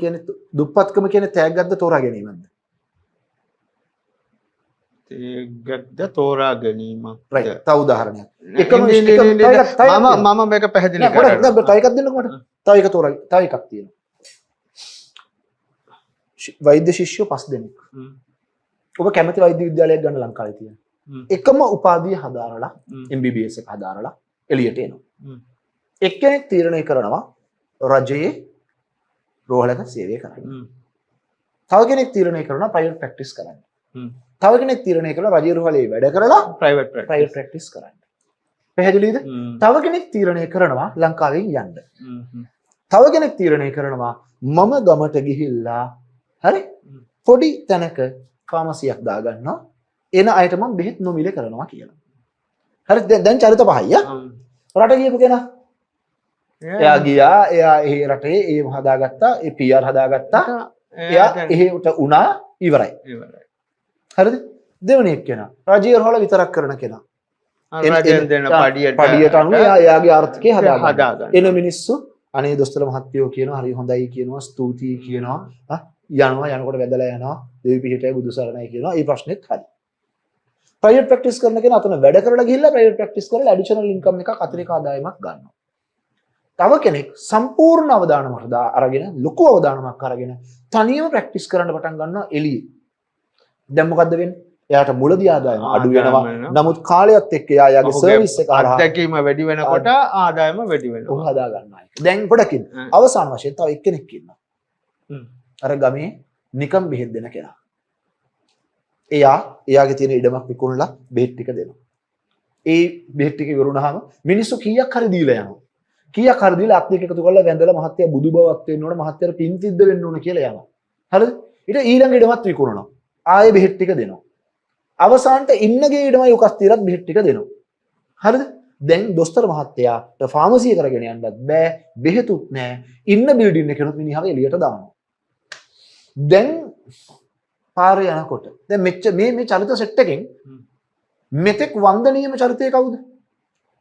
කියන්නේ දුප්පත්කම කියන්නේ තෑග්ගක්ද තෝරා ගැනීමක්ද? තෑග්ගක්ද තෝරා ගැනීමක්. රයිට්. තව උදාහරණයක්. මම මේක පැහැදිලි කරන්න. තව එකක් දෙන්නකෝ මට. තව එක තෝරා. තව එකක් තියෙනවා. වෛද්‍ය ශිෂ්‍යෝ 5 දෙනෙක්. ඔබ කැමති වෛද්‍ය විද්‍යාලයක් ගන්න ලංකාවේ තියෙන. එකම උපාධිය හදාරලා MBBS එක හදාරලා එළියට එනවා. එක්කෙනෙක් තීරණය කරනවා රජයේ රෝහලක සේවය කරන්න. තව කෙනෙක් තීරණය කරනවා ප්‍රයිවට් ප්‍රැක්ටිස් කරන්න. තව කෙනෙක් තීරණය කරනවා රජයේ රෝහලේ වැඩ කරලා ප්‍රයිවට් ප්‍රැක්ටිස් කරන්න. පැහැදිලිද? තව කෙනෙක් තීරණය කරනවා ලංකාවෙන් යන්න. තව කෙනෙක් තීරණය කරනවා මම ගමට ගිහිල්ලා හරි පොඩි තැනක ෆාමසියක් දාගන්නවා. එන අයට මම බෙහෙත් නොමිලේ කරනවා කියලා. හරි දැන් චරිත පහයි රට ගියපු කෙනා. එයා ගියා එයා ඒ රටේ ඒ හදාගත්තා ඒ PR හදාගත්තා. එයා එහෙට උනා ඉවරයි. හරිද? දෙවෙනි එක්කෙනා රජීව් රෝහල විතරක් කරන කෙනා. රජයෙන් දෙන පඩියට අනුව එයාගේ ආර්ථිකය හදාගන්න. එන මිනිස්සු අනේ දොස්තර මහත්තයෝ කියනවා හරි හොඳයි කියනවා ස්තුතියි කියනවා යනවා යනකොට වැදලා යනවා දෙවි පිහිටයි බුදු සරණයි කියනවා. ඒ ප්‍රශ්නෙත් හරි. ප්‍රයිවට් ප්‍රැක්ටිස් කරන කෙනා අතන වැඩ කරලා ගිහිල්ලා ප්‍රයිවට් ප්‍රැක්ටිස් කරලා ඇඩිෂනල් ඉන්කම් එකක් අතිරේක ආදායමක් ගන්නවා. තව කෙනෙක් සම්පූර්ණ අවධානමක් අරගෙන ලොකු අවධානමක් අරගෙන තනියම ප්‍රැක්ටිස් කරන්න පටන් ගන්නවා එළියේ. දැන් මොකද්ද වෙන්නේ? එයාට මුලදී ආදායම අඩු වෙනවා. නමුත් කාලයත් එක්ක එයාගේ සර්විස් එක හරහා අත්දැකීම වැඩි වෙනකොට ආදායම වැඩි වෙනවා. ඔහු හදා ගන්නවා. දැන් ගොඩකින් අවසාන වශයෙන් තව එක්කෙනෙක් ඉන්නවා. අර ගමේ නිකම් බෙහෙත් දෙන කෙනා. එයාගේ තියෙන ඉඩමක් විකුණලා බෙහෙත් ටික දෙනවා. ඒ බෙහෙත් ටික ඉවරුනහම මිනිස්සු කීයක් හරි දීලා යනවා. කීයක් හරි දීලා අත් දෙක එකතු කරලා වැඳලා මහත්තයා බුදු බවක් වෙන්න ඕන මහත්තයාට පින් සිද්ධ වෙන්න ඕන කියලා යනවා. හරිද? ඊට ඊළඟ ඉඩමත් විකුණනවා. ආයේ බෙහෙත් ටික දෙනවා. අවසානට ඉන්නගේ ඉඩමයි උකස් තියරත් බෙහෙත් ටික දෙනවා. හරිද? දැන් දොස්තර මහත්තයාට ෆාමසිය කරගෙන යන්නත් බෑ බෙහෙතුත් නෑ. ඉන්න බිල්ඩින් එකනොත් මිනිහව එළියට දානවා. දැන් පාරේ යනකොට දැන් මේ චරිත සෙට් එකෙන් මෙතෙක් වන්දනීයම චරිතය කවුද?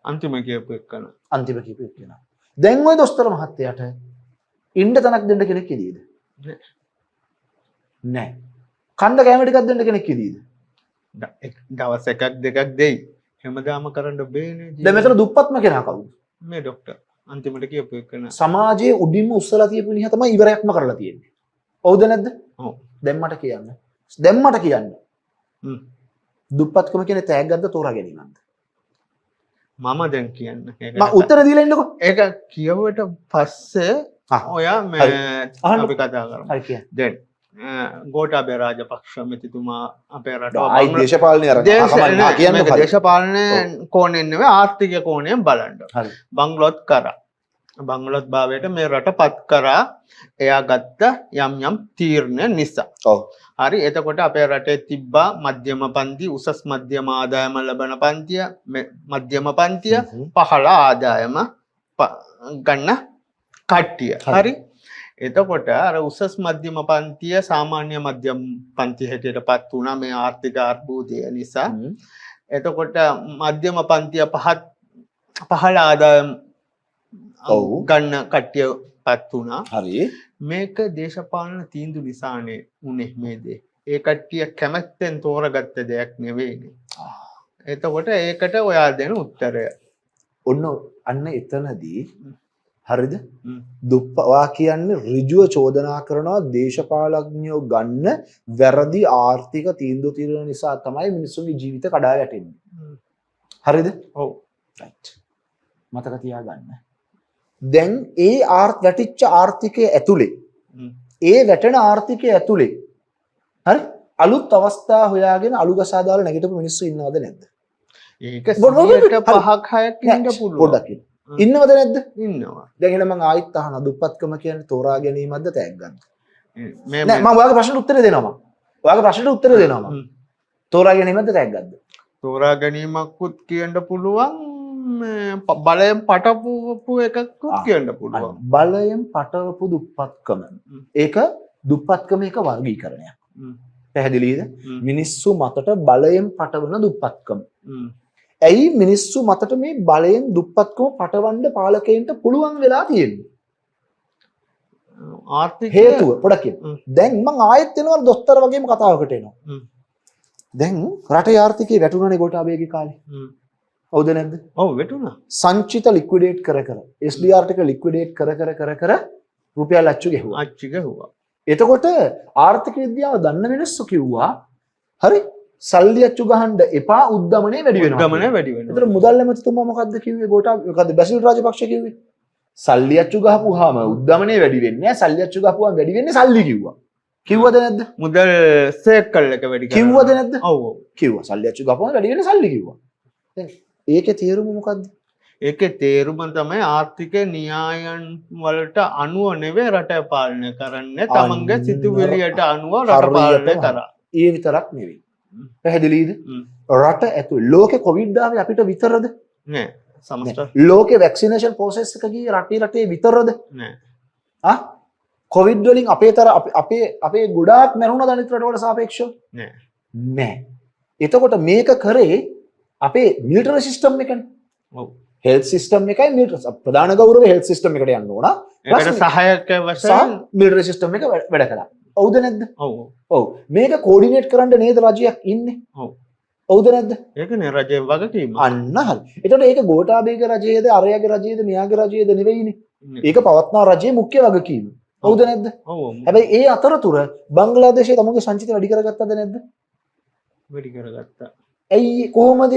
අන්තිම කියපු එක්කන. අන්තිම කියපු එක්කන. දැන් ওই දොස්තර මහත්තයාට ඉන්න තැනක් දෙන්න කෙනෙක් ඉදීද? නෑ. කණ්ඩ කැම ටිකක් දෙන්න කෙනෙක් ඉදීද? දවස් එකක් දෙකක් දෙයි. හැමදාම කරන්න බෑනේ. දැන් මෙතන දුප්පත්ම කෙනා කවුද? මේ ડોක්ටර්. අන්තිමට කියපු එක්කන. සමාජයේ උඩින්ම උස්සලා තියපු මිනිහා තමයි ඉවරයක්ම කරලා තියෙන්නේ. හවුද නැද්ද? ඔව්. දැන් මට කියන්න. දුප්පත්කම කියන්නේ තෑග්ගක්ද තෝරා ගැනීමක්ද? මම දැන් කියන්න. මම උත්තර දීලා ඉන්නකෝ. ඒක කියුවට පස්සේ ඔයා මේ අපි කතා කරමු. හරි කියන්න. දැන් ගෝඨාභය රාජපක්ෂ මෙතිතුමා අපේ රට දේශපාලනය දේශපාලන කෝණයෙන් නෙවෙයි ආර්ථික කෝණයෙන් බලන්න. හරි. බංගලොත් කරා. බංගලොත් භාවයට මේ රට පත් කරා එයා ගත්ත යම් තීරණ නිසා. ඔව්. හරි එතකොට අපේ රටේ තිබ්බා මධ්‍යම පන්ති උසස් මධ්‍යම ආදායම ලබන පන්තිය මධ්‍යම පන්තිය පහළ ආදායම ගන්න කට්ටිය. හරි එතකොට අර උසස් මධ්‍යම පන්තිය සාමාන්‍ය මධ්‍යම පන්ති හැටියට පත් වුණා මේ ආර්ථික අර්බුදය නිසා. එතකොට මධ්‍යම පන්තිය පහළ ආදායම ගන්න කට්ටිය පත් වුණා. හරි මේක දේශපාලන තීන්දුව නිසානේ උනේ මේ දේ. ඒ කට්ටිය කැමැත්තෙන් තෝරගත්ත දෙයක් නෙවෙයිනේ. එතකොට ඒකට ඔයා දෙන උත්තරය. ඔන්න අන්න එතනදී හරිද? දුප්පවා කියන්නේ ඍජුව චෝදනා කරනවා දේශපාලඥයෝ ගන්න වැරදි ආර්ථික තීන්දුව తీරන නිසා තමයි මිනිස්සුන්ගේ ජීවිත කඩා වැටෙන්නේ. හරිද? ඔව්. රයිට්. මතක තියාගන්න. දැන් ඒ වැටිච්ච ආර්ථිකයේ ඇතුලේ ඒ වැටෙන ආර්ථිකයේ ඇතුලේ හරි අලුත් අවස්ථා හොයාගෙන අලු ගසා දාලා නැගිටපු මිනිස්සු ඉන්නවද නැද්ද? ඒක 5ක් 6ක් ඉන්න පුළුවන්. පොඩ්ඩක් ඉන්නවද නැද්ද? ඉන්නවා. දැන් එහෙනම් මම ආයිත් අහනවා දුප්පත්කම කියන්නේ තෝරා ගැනීමක්ද තෑග්ගක්ද? නෑ මම ඔයාගේ ප්‍රශ්නෙට උත්තර දෙනවා මම. ඔයාගේ ප්‍රශ්නෙට උත්තර දෙනවා මම. තෝරා ගැනීමක්ද තෑග්ගක්ද? තෝරා ගැනීමක්කුත් කියන්න පුළුවන්. බලයෙන් පටවපු එකකුත් කියන්න පුළුවන්. බලයෙන් පටවපු දුප්පත්කම. ඒක දුප්පත්කම එක වර්ගීකරණයක්. පැහැදිලිද? මිනිස්සු මතට බලයෙන් පටවන දුප්පත්කම. ඇයි මිනිස්සු මතට මේ බලයෙන් දුප්පත්කම පටවන්න පාලකයන්ට පුළුවන් වෙලා තියෙන්නේ? ආර්ථිකය හේතුව පොඩක් කියන්න. දැන් මං ආයෙත් එනවා දොස්තර වගේම කතාවකට එනවා. දැන් රටේ ආර්ථිකය වැටුණානේ ගෝඨාභයගේ කාලේ. හවුද නැද්ද? ඔව් වැටුණා. සංචිත ලික්විඩේට් කර SDR ටික ලික්විඩේට් කර රුපියල් අච්චු ගැහුවා. අච්චි ගැහුවා. එතකොට ආර්ථික විද්‍යාව දන්න මිනිස්සු කිව්වා හරි සල්ලි අච්චු ගහන්න එපා උද්දමනය වැඩි වෙනවා. උද්දමනය වැඩි වෙනවා. ඒතර මුදල් ඇමතිතුමා මොකද්ද කිව්වේ? මොකද්ද බැසිල් රාජපක්ෂ කිව්වේ? සල්ලි අච්චු ගහපුවාම උද්දමනය වැඩි වෙන්නේ නැහැ. සල්ලි අච්චු ගහපුවාම වැඩි වෙන්නේ සල්ලි කිව්වා. කිව්වද නැද්ද? මුදල් සේකල් එක වැඩි කරනවා. කිව්වද නැද්ද? ඔව් ඔව්. කිව්වා. සල්ලි අච්චු ගහපුවාම වැඩි වෙන්නේ සල්ලි කිව්වා. දැන් ඒකේ තේරුම මොකද්ද? ඒකේ තේරුම තමයි ආර්ථික න්‍යායන් වලට අනුව නෙවෙයි රට පාලනය කරන්නේ. තමන්ගේ සිතුවිලියට අනුව රට පාලනය කරා. ඒ විතරක් නෙවෙයි. පැහැදිලිද? රට ඇතුළේ ලෝකේ කොවිඩ් ආවේ අපිට විතරද? නෑ. සමස්ත ලෝකේ වැක්සිනේෂන් ප්‍රොසෙස් එක ගියේ රටේ විතරද? නෑ. කොවිඩ් වලින් අපේ ගොඩාක් මැරුණාද අනිත් රටවලට සාපේක්ෂව? නෑ. එතකොට මේක කරේ අපේ මිලිටරි සිස්ටම් එකනේ. ඔව්. හෙල්ත් සිස්ටම් එකයි මිලිටරි ප්‍රධාන ගෞරවය හෙල්ත් සිස්ටම් එකට යන්න ඕන. ඒකට සහායක වශයෙන් මිලිටරි සිස්ටම් එක වැඩ කළා. ඔව්ද නැද්ද? ඔව්. ඔව්. මේක කෝඩිනේට් කරන්න නේද රජයක් ඉන්නේ? ඔව්. ඔව්ද නැද්ද? ඒකනේ රජයේ වගකීම. අන්න හරි. එතකොට ඒක ගෝඨාභයගේ රජයේද අරයාගේ රජයේද මෙයාගේ රජයේද නෙවෙයිනේ. ඒක පවත්නා රජයේ මුඛ්‍ය වගකීම. ඔව්ද නැද්ද? ඔව්. හැබැයි ඒ අතරතුර බංග්ලාදේශයේ තමන්ගේ සංචිත වැඩි කරගත්තද නැද්ද? වැඩි කරගත්තා. ඇයි කොහොමද?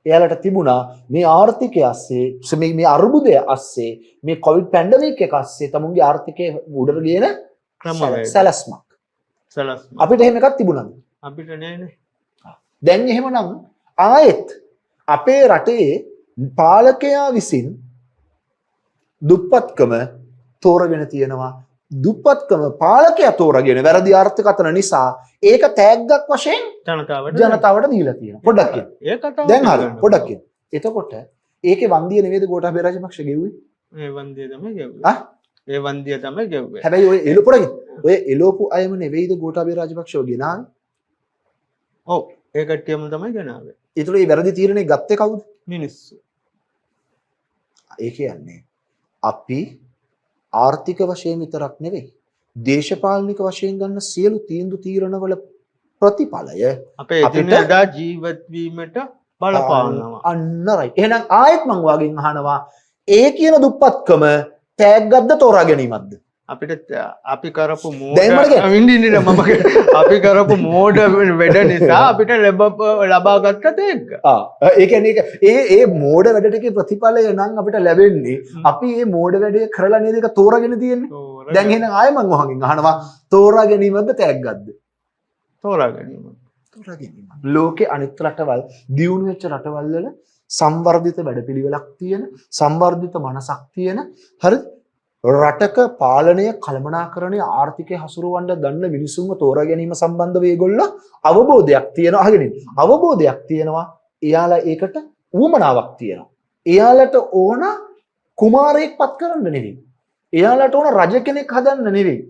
එයාලට තිබුණා මේ ආර්ථිකය ASCII මේ අර්බුදය ASCII මේ කොවිඩ් පැන්ඩමික් එක ASCII තමුන්ගේ ආර්ථිකය උඩට ගියන සැලැස්මක්. අපිට එහෙම එකක් තිබුණාද? අපිට නෑනේ. දැන් එහෙමනම් ආයෙත් අපේ රටේ පාලකයා විසින් දුප්පත්කම තෝරගෙන තියෙනවා. දුප්පත්කම පාලකයා තෝරගෙන වැරදි අර්ථකථන නිසා ඒක තෑග්ගක් වශයෙන් ජනතාවට දීලා තියෙනවා. පොඩ්ඩක් කියන්න. ඒ කතාව දැන් හරි පොඩ්ඩක් කියන්න. එතකොට ඒකේ වන්දිය නෙවෙයිද ගෝඨාභය රාජපක්ෂ ගෙව්වේ? ඒ වන්දිය තමයි ගෙව්වේ. ඒ වන්දිය තමයි ගෙව්වේ. හැබැයි ඔය එළපොඩකින් ඔය එළෝපු අයම නෙවෙයිද ගෝඨාභය රාජපක්ෂව ගෙනාවේ? ඔව් ඒ කට්ටියම තමයි ගෙනාවේ. ඒතර මේ වැරදි තීරණේ ගත්තේ කවුද? මිනිස්සු. ඒ කියන්නේ අපි ආර්ථික වශයෙන් විතරක් නෙවෙයි දේශපාලනික වශයෙන් ගන්න සියලු තීන්දුව තීරණවල ප්‍රතිඵලය අපේ එදිනෙදා ජීවත් වීමට බලපානවා. අන්න රයිට්. එහෙනම් ආයෙත් මම වාගෙන් අහනවා ඒ කියන දුප්පත්කම තෑග්ගක්ද තෝරා ගැනීමක්ද? අපිට අපි කරපු මෝඩ අපි කරපු මෝඩ වැඩ නිසා අපිට ලබාගත්ත තෑග්ග. ඒ කියන්නේ ඒ මෝඩ වැඩ ටිකේ ප්‍රතිඵලය නම් අපිට ලැබෙන්නේ අපි මේ මෝඩ වැඩේ කරලා නේද ඒක තෝරාගෙන තියෙන්නේ. දැන් එහෙනම් ආයෙ මම වහගෙන් අහනවා තෝරා ගැනීමක්ද තෑග්ගක්ද? තෝරා ගැනීම. තෝරා ගැනීම. ලෝකේ අනිත් රටවල් දියුණු වෙච්ච රටවල් වල සංවර්ධිත වැඩපිළිවෙලක් තියෙන සංවර්ධිත මනසක් තියෙන හරිද? රටක පාලනය කළමනාකරණය ආර්ථිකය හසුරුවන්න දන්න මිනිසුන්ව තෝරා ගැනීම සම්බන්ධව ඒගොල්ලෝ අවබෝධයක් තියෙනවා. අහගෙන අවබෝධයක් තියෙනවා. එයාලා ඒකට උවමනාවක් තියෙනවා. එයාලට ඕන කුමාරයෙක් පත් කරන්න නෙවෙයි. එයාලට ඕන රජ කෙනෙක් හදන්න නෙවෙයි.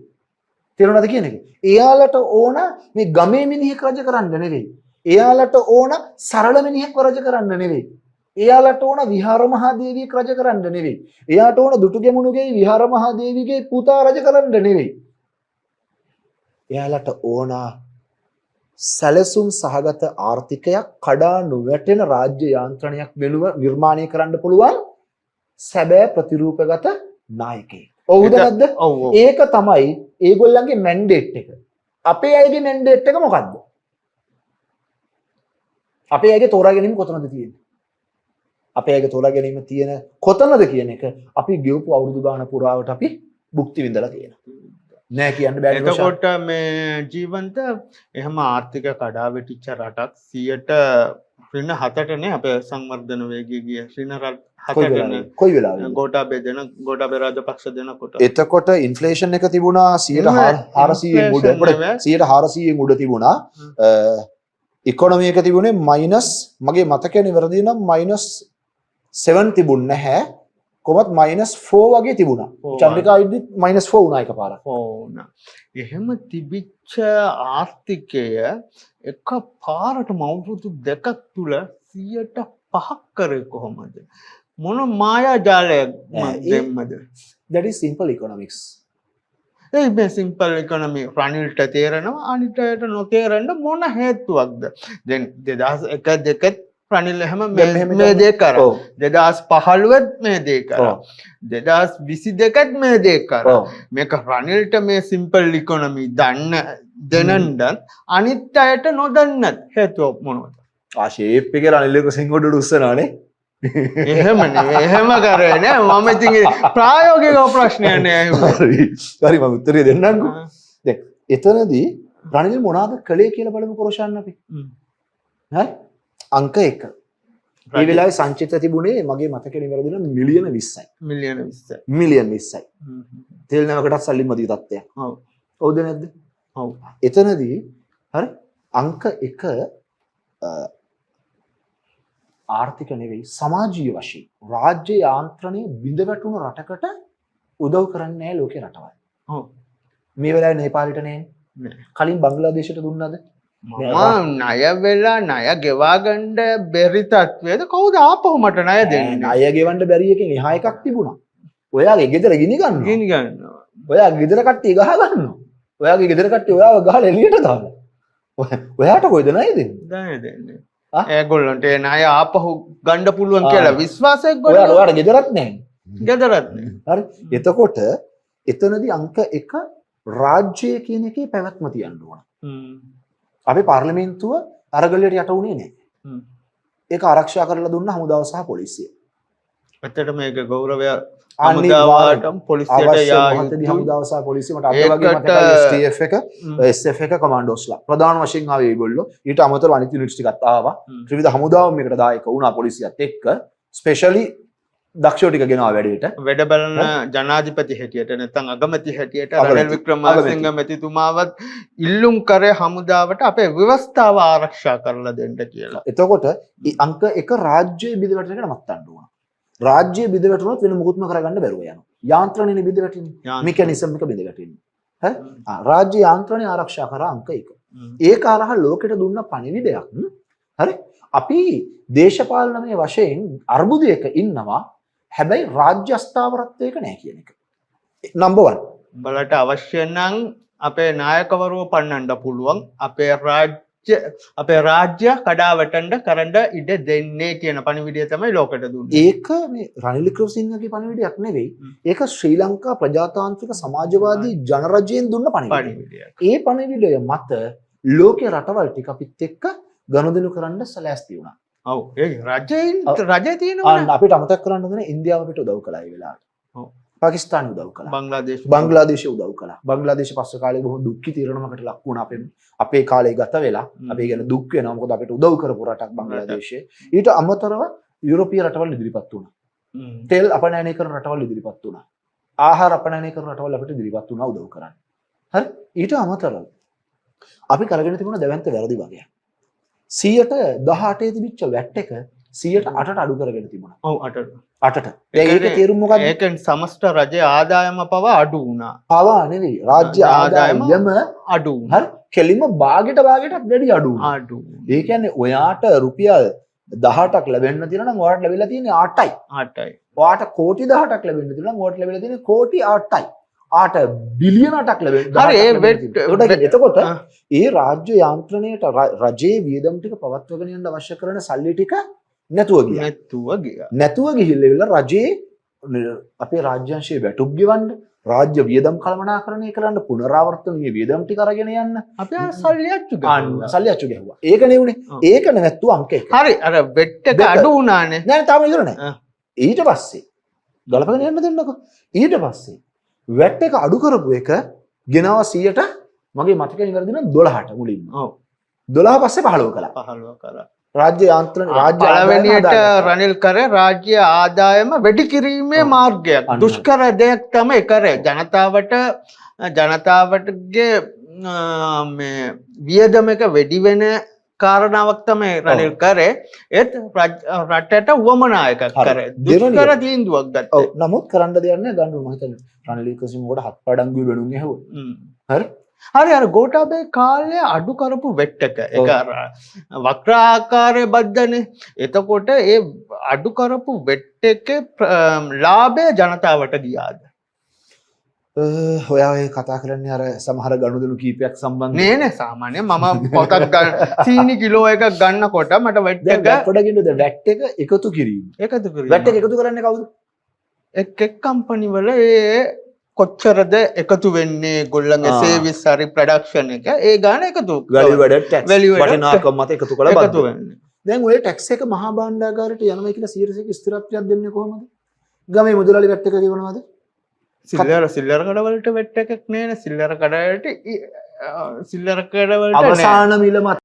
තේරුණාද කියන එක? එයාලට ඕන මේ ගමේ මිනිහෙක් රජ කරන්න නෙවෙයි. එයාලට ඕන සරල මිනිහෙක් රජ කරන්න නෙවෙයි. එයාලට ඕන විහාර මහාදේවියෙක් රජ කරන්න නෙවෙයි. එයාට ඕන දුටුගැමුණුගේ විහාර මහාදේවිගේ පුතා රජ කරන්න නෙවෙයි. එයාලට ඕන සැලසුම් සහගත ආර්ථිකයක් කඩා නොවැටෙන රාජ්‍ය යාන්ත්‍රණයක් වෙනුව නිර්මාණය කරන්න පුළුවන් සැබෑ ප්‍රතිරූපගත නායකයෙක්. ඔව්ද නැද්ද? ඒක තමයි ඒගොල්ලන්ගේ මැන්ඩේට් එක. අපේ අයගේ මැන්ඩේට් එක මොකද්ද? අපේ අයගේ තෝරා ගැනීම කොතනද තියෙන්නේ? අපේ අයගේ තෝරා ගැනීම තියෙන කොතනද කියන එක අපි ගෙවපු අවුරුදු ගාන පුරාවට අපි භුක්ති විඳලා තියෙනවා. නෑ කියන්න බෑ. එතකොට මේ ජීවන්ත එහෙම ආර්ථික කඩා වැටිච්ච රටක් 100%ටනේ අපේ සංවර්ධන වේගය ගිය 7%ටනේ කොයි වෙලාවෙද ගෝඨාභය රාජපක්ෂ දෙනකොට. එතකොට ඉන්ෆ්ලේෂන් එක තිබුණා 400 උඩ 400 උඩ තිබුණා. ඉකොනොමි එක තිබුණේ මයිනස් මගේ මතකය නිවැරදි නම් -7 තිබුණ නැහැ. කොහොමත් -4 වගේ තිබුණා. චන්ද්‍රිකා ඉද්දි -4 වුණා එකපාරක්. එහෙම තිබිච්ච ආර්ථිකය එක පාරටම අවුරුදු දෙකක් තුල 5% කරේ කොහොමද? මොන මායාජාලයක් දෙම්මද? That is simple economics. ඒ මේ සිම්පල් ඉකොනොමි රනිල්ට තේරෙනවා අනිත් අයට නොතේරෙන්න මොන හේතුවක්ද? දැන් 2001 2 රනිල් එහෙම මේ දේ කරා. 2015 මේ දේ කරා. 2022 මේ දේ කරා. මේක රනිල්ට මේ සිම්පල් ඉකොනොමි දන්න දෙනන්න අනිත් අයට නොදන්නත් හේතුව මොනවද? ෂේප් එකේ රනිල් වික්‍රමසිංහට උස්සනවානේ. එහෙම නෙවෙයි. එහෙම කරේ නෑ. මම ඉතින් ප්‍රායෝගික ප්‍රශ්නයක් නෑ. හරි මම උත්තරේ දෙන්නම්කෝ. දැන් එතනදී රනිල් මොනවාද කළේ කියලා බලමු කොරෂන් අපි. හරි? අංක 1. මේ වෙලාවේ සංචිත තිබුණේ මගේ මතකේ නිවැරදි නම් මිලියන 20යි. මිලියන 20යි. තෙල් නැවකටත් සල්ලි මදි තත්ත්වයක්. ඔව්. හවුද නැද්ද? ඔව්. එතනදී හරි අංක 1 ආර්ථික නෙවෙයි සමාජීය වශයෙන් රාජ්‍ය යාන්ත්‍රණය බිඳ වැටුණු රටකට උදව් කරන්නේ නැහැ ලෝකේ රටවල්. ඔව්. මේ වෙලාවේ නේපාලෙට නෑනේ. කලින් බංග්ලාදේශයට දුන්නද? මම ණය වෙලා ණය ගෙවා ගන්න බැරි තත්වයේද කවුද ආපහු මට ණය දෙන්නේ? ණය ගෙවන්න බැරි එකෙන් එහා එකක් තිබුණා. ඔයාගේ ගෙදර ගිනි ගන්නවා. ගිනි ගන්නවා. ඔයාගේ ගෙදර කට්ටිය ගහ ගන්නවා. ඔයාගේ ගෙදර කට්ටිය ඔයාව ගහලා එළියට දානවා. ඔයාට කොයිද ණය දෙන්නේ? ණය දෙන්නේ. ඒගොල්ලන්ට ඒ ණය ආපහු ගන්න පුළුවන් කියලා විශ්වාසයක් ගොඩ. ඔයාට ගෙදරක් නැහැ. ගෙදරක් නැහැ. හරි. එතකොට එතනදී අංක 1 රාජ්‍ය කියන එකේ පැවැත්ම තියන්න ඕන. අපේ පාර්ලිමේන්තුව අරගලයට යට වුණේ නැහැ. ඒක ආරක්ෂා කරලා දුන්න හමුදාව සහ පොලිසිය. ඇත්තට මේක ගෞරවය හමුදාවටම පොලිසියට යා යුතුයි. හමුදාව සහ පොලිසිය මට අද වගේ මතකයි STF එක SF එක කමාන්ඩෝස්ලා. ප්‍රධාන වශයෙන් ආවේ ඒගොල්ලෝ. ඊට අමතරව අනිත් යුනිට්ස් ටිකත් ආවා. ත්‍රිවිධ හමුදාව මේකට දායක වුණා පොලිසියත් එක්ක. ස්පෙෂලි දක්ෂෝ ටික ගෙනවා වැඩේට. වැඩ බලන ජනාධිපති හැටියට නැත්නම් අගමැති හැටියට රනිල් වික්‍රමසිංහ මැතිතුමාවත් ඉල්ලුම් කරේ හමුදාවට අපේ ව්‍යවස්ථාව ආරක්ෂා කරලා දෙන්න කියලා. එතකොට අංක 1 රාජ්‍ය බිඳවැටෙන එක නවත්තන්න ඕන. රාජ්‍ය බිඳවැටුනොත් වෙන මුකුත්ම කරගන්න බැරුව යනවා. යාන්ත්‍රණයනේ බිඳවැටෙන්නේ. මෙකැනිසම් එක බිඳවැටෙන්නේ. හරි? රාජ්‍ය යාන්ත්‍රණය ආරක්ෂා කරා අංක 1. ඒක අරහ ලෝකෙට දුන්න පණිවිඩයක්. හරි? අපි දේශපාලනමය වශයෙන් අර්බුදයක ඉන්නවා. හැබැයි රාජ්‍ය අස්ථාවරත්වයක නැහැ කියන එක. නම්බර් 1. බලට අවශ්‍ය නම් අපේ නායකවරුව පන්නන්න පුළුවන්. අපේ රාජ්‍ය කඩාවැටෙන්න කරන්න ඉඩ දෙන්නේ කියන පණිවිඩය තමයි ලෝකෙට දුන්නේ. ඒක මේ රනිල් වික්‍රමසිංහගේ පණිවිඩයක් නෙවෙයි. ඒක ශ්‍රී ලංකා ප්‍රජාතාන්ත්‍රික සමාජවාදී ජනරජයෙන් දුන්න පණිවිඩයක්. ඒ පණිවිඩය මත ලෝකේ රටවල් ටික අපිත් එක්ක ගනුදෙනු කරන්න සැලැස්ති වුණා. ඔව් ඒ රජය තියෙනවා. අපිට අමතක කරන්න ඕනේ ඉන්දියාව අපිට උදව් කළා ඒ වෙලාවට. ඔව්. පාකිස්තාන උදව් කළා. බංග්ලාදේශ උදව් කළා. බංග්ලාදේශ පස්සේ කාලේ බොහොම දුක්ඛී තීරණයකට ලක් වුණා අපේ කාලේ ගත වෙලා. අපි ගැන දුක් වෙනවා මොකද අපිට උදව් කරපු රටක් බංග්ලාදේශය. ඊට අමතරව යුරෝපීය රටවල් ඉදිරිපත් වුණා. තෙල් අපනයනය කරන රටවල් ඉදිරිපත් වුණා. ආහාර අපනයනය කරන රටවල් අපිට ඉදිරිපත් වුණා උදව් කරන්න. හරි? ඊට අමතරව අපි කරගෙන තිබුණ දැවැන්ත වැරදි වගේ. 18% තිබිච්ච වැට් එක 108ට අඩු කරගෙන තිබුණා. ඔව් 8ට. 8ට. ඒක තේරුම මොකක්ද? ඒකෙන් සමස්ත රජයේ ආදායම පවා අඩු වුණා. පවා නෙවෙයි. රාජ්‍ය ආදායම අඩු වුණා. හරි. කෙලින්ම භාගයට වැඩි අඩු වුණා. අඩු. ඒ කියන්නේ ඔයාට රුපියල් 18ක් ලැබෙන්න තියෙනවා නම් ඔයාට ලැබිලා තියෙන්නේ 8යි. 8යි. ඔයාට කෝටි 18ක් ලැබෙන්න තියෙනවා නම් ඔයාට ලැබිලා තියෙන්නේ කෝටි 8යි. 8 බිලියන 8ක් ලැබෙන්න. හරි එතකොට ඒ රාජ්‍ය යාන්ත්‍රණයට රජයේ වියදම් ටික පවත්වාගෙන යන්න අවශ්‍ය කරන සල්ලි ටික නැතුව ගියා. නැතුව ගිහිල්ලා රජයේ අපේ රාජ්‍යංශයේ වැටුප් ගෙවන්න රාජ්‍ය වියදම් කළමනාකරණය කරන්න පුනරාවර්තනීය වියදම් ටික අරගෙන යන්න අපි සල්ලි අච්චු ගහුවා. සල්ලි අච්චු ගැහුවා. ඒක නෙවුනේ. ඒක නැත්තු අංක 1. හරි අර වෙට් එක අඩු වුණානේ. නෑ තාම ඉවර නෑ. ඊට පස්සේ ගලපගෙන යන්න දෙන්නකෝ. ඊට පස්සේ වැට් එක අඩු කරපු එක ගෙනවා 100ට මගේ මතකේ නිවැරදි නම් 12ට මුලින්ම. ඔව්. 12 පස්සේ 15 කළා. 15 කළා. රාජ්‍ය යාන්ත්‍රණ රාජ්‍ය පළවෙනියට රනිල් කරේ රාජ්‍ය ආදායම වැඩි කිරීමේ මාර්ගයක්. දුෂ්කර දෙයක් තමයි කරේ. ජනතාවටගේ මේ වියදම එක වැඩි වෙන කාරණාවක් තමයි රනිල් කරේ. ඒත් රටට වමනා එකක් කරේ. දුෂ්කර තීන්දුවක් ගත්තා. ඔව්. නමුත් කරන්න දෙයක් නැහැ ගන්න මම හිතන්නේ. රනිල් වික්‍රමසිංහට හත් පඩංගුවේ වෙනුන් ඇහුවා. හරි? හරි අර ගෝඨාභය කාලේ අඩු කරපු වෙට් එක ඒක අර වක්‍රාකාරයේ බද්දනේ. එතකොට ඒ අඩු කරපු වෙට් එකේ ලාභය ජනතාවට ගියාද? ඔයා ඔය කතා කරන්නේ අර සමහර ගනුදෙනු කීපයක් සම්බන්ධ නේ නේ සාමාන්‍ය මම පොතක් ගන්න සීනි කිලෝ එකක් ගන්නකොට මට වැට් දැන් එක ගොඩකින් ද වැට් එක එකතු කිරීම එකතු වැට් කරලා එක එකතු කරන්නේ කවුද එක් කම්පැනි වල ඒ කොච්චරද එකතු වෙන්නේ ගොල්ලන්ගේ සර්විස් හරි ප්‍රොඩක්ෂන් එක ඒ ගාන එකතු වැලියු වැඩඩ් ටැක්ස් Value added වටිනාකම් මත එකතු කරලා එකතු බද්ද වෙන්නේ දැන් ඔය ටැක්ස් එක මහා භාණ්ඩාගාරයට යනවා කියලා 100% ස්ථිරත්වයක් දෙන්නේ කොහොමද ගමේ මුදලාලි වැට් එක ගෙවනවද සිල්ලර කඩවලට වැට් එකක් නෑ නේ සිල්ලර කඩවලට සිල්ලර කඩවලට නෑ අවසාන මිල මත